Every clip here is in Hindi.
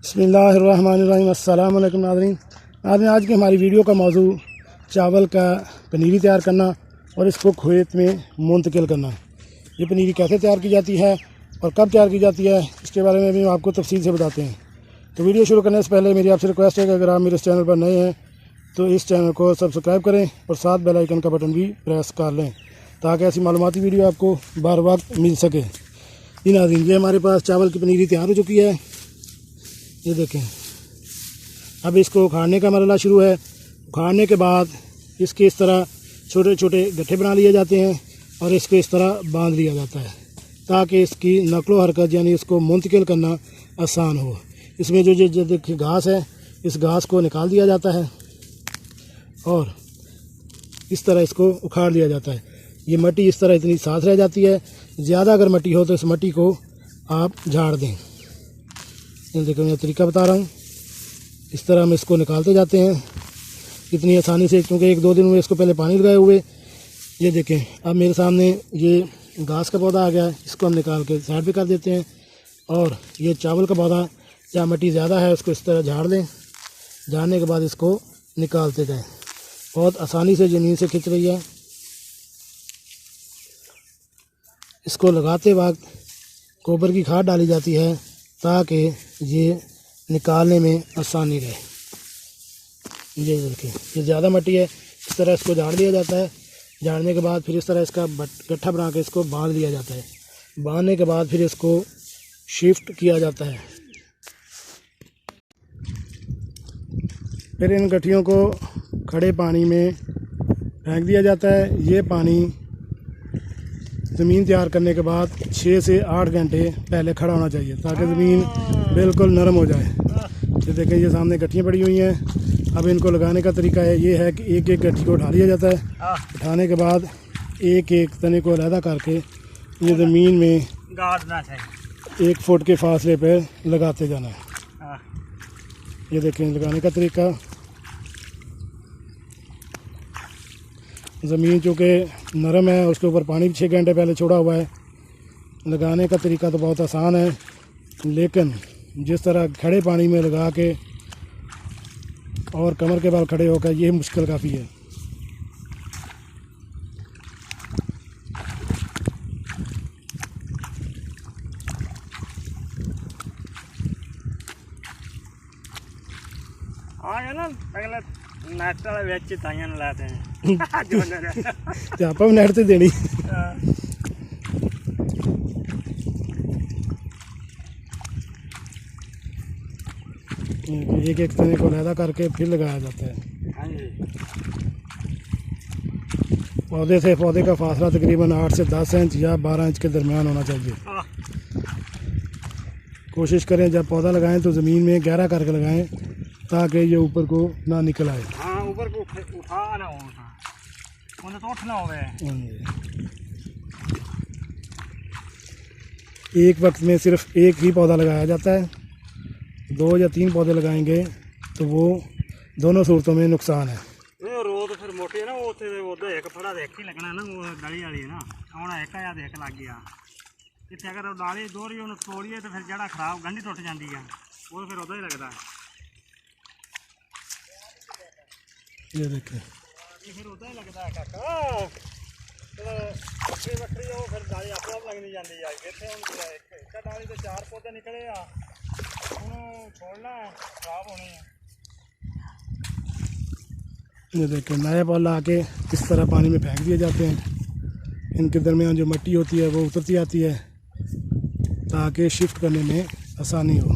बिस्मिल्लाहिर्रहमानिर्रहीम। अस्सलाम वालेकुम नाज़रीन। आज की हमारी वीडियो का मौजू चावल का पनीरी तैयार करना और इसको खेत में मुंतकिल करना। ये पनीरी कैसे तैयार की जाती है और कब तैयार की जाती है, इसके बारे में भी आपको तफसील से बताते हैं। तो वीडियो शुरू करने से पहले मेरी आपसे रिक्वेस्ट है कि अगर आप मेरे इस चैनल पर नए हैं तो इस चैनल को सब्सक्राइब करें और साथ बेल आइकन का बटन भी प्रेस कर लें ताकि ऐसी मालूमाती वीडियो आपको बार बार मिल सके। जी नाज़रीन, ये हमारे पास चावल की पनीरी तैयार हो चुकी है। ये देखें, अब इसको उखाड़ने का मरहला शुरू है। उखाड़ने के बाद इसके इस तरह छोटे छोटे गट्ठे बना लिए जाते हैं और इसको इस तरह बांध लिया जाता है ताकि इसकी नकलो हरकत यानी इसको मुंतकिल करना आसान हो। इसमें जो देखिए घास है, इस घास को निकाल दिया जाता है और इस तरह इसको उखाड़ लिया जाता है। ये मट्टी इस तरह इतनी साथ रह जाती है। ज़्यादा अगर मट्टी हो तो इस मट्टी को आप झाड़ दें। ये देखो, मैं तरीका बता रहा हूँ। इस तरह हम इसको निकालते जाते हैं इतनी आसानी से, क्योंकि एक दो दिन में इसको पहले पानी लगाए हुए। ये देखें, अब मेरे सामने ये घास का पौधा आ गया है, इसको हम निकाल के साइड पे कर देते हैं। और ये चावल का पौधा या मट्टी ज़्यादा है उसको इस तरह झाड़ दें। झाड़ने के बाद इसको निकालते जाएँ। बहुत आसानी से ज़मीन से खिंच रही है। इसको लगाते वक्त गोबर की खाद डाली जाती है ताकि ये निकालने में आसानी रहे। ये देखिए, ये ज़्यादा मट्टी है, इस तरह इसको झाड़ दिया जाता है। झाड़ने के बाद फिर इस तरह इसका गट्ठा बना के इसको बांध लिया जाता है। बांधने के बाद फिर इसको शिफ्ट किया जाता है। फिर इन गट्ठियों को खड़े पानी में फेंक दिया जाता है। ये पानी ज़मीन तैयार करने के बाद 6 से 8 घंटे पहले खड़ा होना चाहिए ताकि ज़मीन बिल्कुल नरम हो जाए। ये देखें, ये सामने गट्ठियाँ पड़ी हुई हैं। अब इनको लगाने का तरीका ये है कि एक एक गट्ठी को उठा लिया जाता है। उठाने के बाद एक एक तने को अलहदा करके ये ज़मीन में गाड़ना चाहिए। 1 फुट के फासले पर लगाते जाना है। ये देखें लगाने का तरीका। ज़मीन चूँकि नरम है, उसके ऊपर पानी भी 6 घंटे पहले छोड़ा हुआ है। लगाने का तरीका तो बहुत आसान है, लेकिन जिस तरह खड़े पानी में लगा के और कमर के बल खड़े होकर, ये मुश्किल काफ़ी है। नेट ਵਿੱਚ ਤਾਈਆਂ ਨੂੰ ਲਾਤੇ हैं ਤੇ ਆਪਾਂ ਵੀ ਨੈਟ ਤੇ ਦੇਣੀ। एक एक तने को अलहदा करके फिर लगाया जाता है। पौधे से पौधे का फासला तकरीबन 8 से 10 इंच या 12 इंच के दरमियान होना चाहिए। कोशिश करें जब पौधा लगाएं तो ज़मीन में गहरा करके लगाएं ताकि ये ऊपर को ना निकल आए। हाँ, ऊपर को उठा ना हो, उन्हें तो उठना होगा। एक वक्त में सिर्फ एक ही पौधा लगाया जाता है। 2 या 3 पौधे लगाएंगे तो वो दोनों सूरतों में नुकसान है। रोड फिर मोटी है ना, वो उधर एक फड़ा देख ही लगना ना, वो डाली वाली है ना, आना एक या देख लग गया। इतने अगर डाली दोहरी उन्हें तोड़िए तो फिर जड़ा खराब गंढी टुट जाती है, वो फिर उधर ही लगता है। ये देखें, ये फिर उधर ही लगता है काका। बकरी बकरी वो फिर डाली आप लगनी जाती है। इतने एक डाली तो 4 पौधे निकले आ, उन्होंने छोड़ना है, खराब होनी है। ये देखें, नए पौधा आके इस तरह पानी में फेंक दिए जाते हैं। इनके दरमियान जो मिट्टी होती है वो उतरती आती है ताकि शिफ्ट करने में आसानी हो।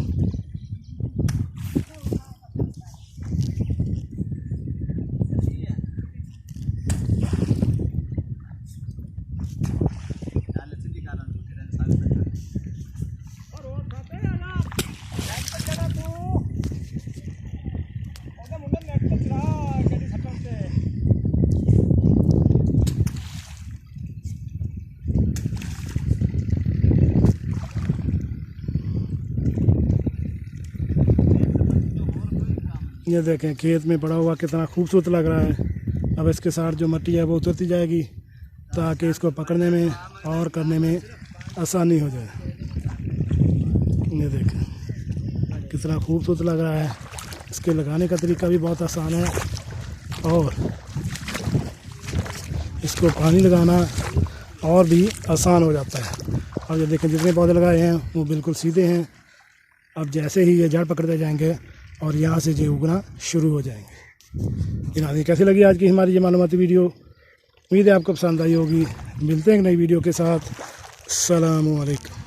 ये देखें, खेत में पड़ा हुआ कितना खूबसूरत लग रहा है। अब इसके साथ जो मिट्टी है वो उतरती जाएगी ताकि इसको पकड़ने में और करने में आसानी हो जाए। ये देखें कितना खूबसूरत लग रहा है। इसके लगाने का तरीका भी बहुत आसान है और इसको पानी लगाना और भी आसान हो जाता है। और ये देखें जितने पौधे लगाए हैं वो बिल्कुल सीधे हैं। अब जैसे ही ये जड़ पकड़ते जाएंगे और यहाँ से ये उगना शुरू हो जाएंगे। नाज़रीन, कैसी लगी आज की हमारी ये मालूमाती वीडियो? उम्मीद है आपको पसंद आई होगी। मिलते हैं एक नई वीडियो के साथ। अस्सलामु अलैकुम।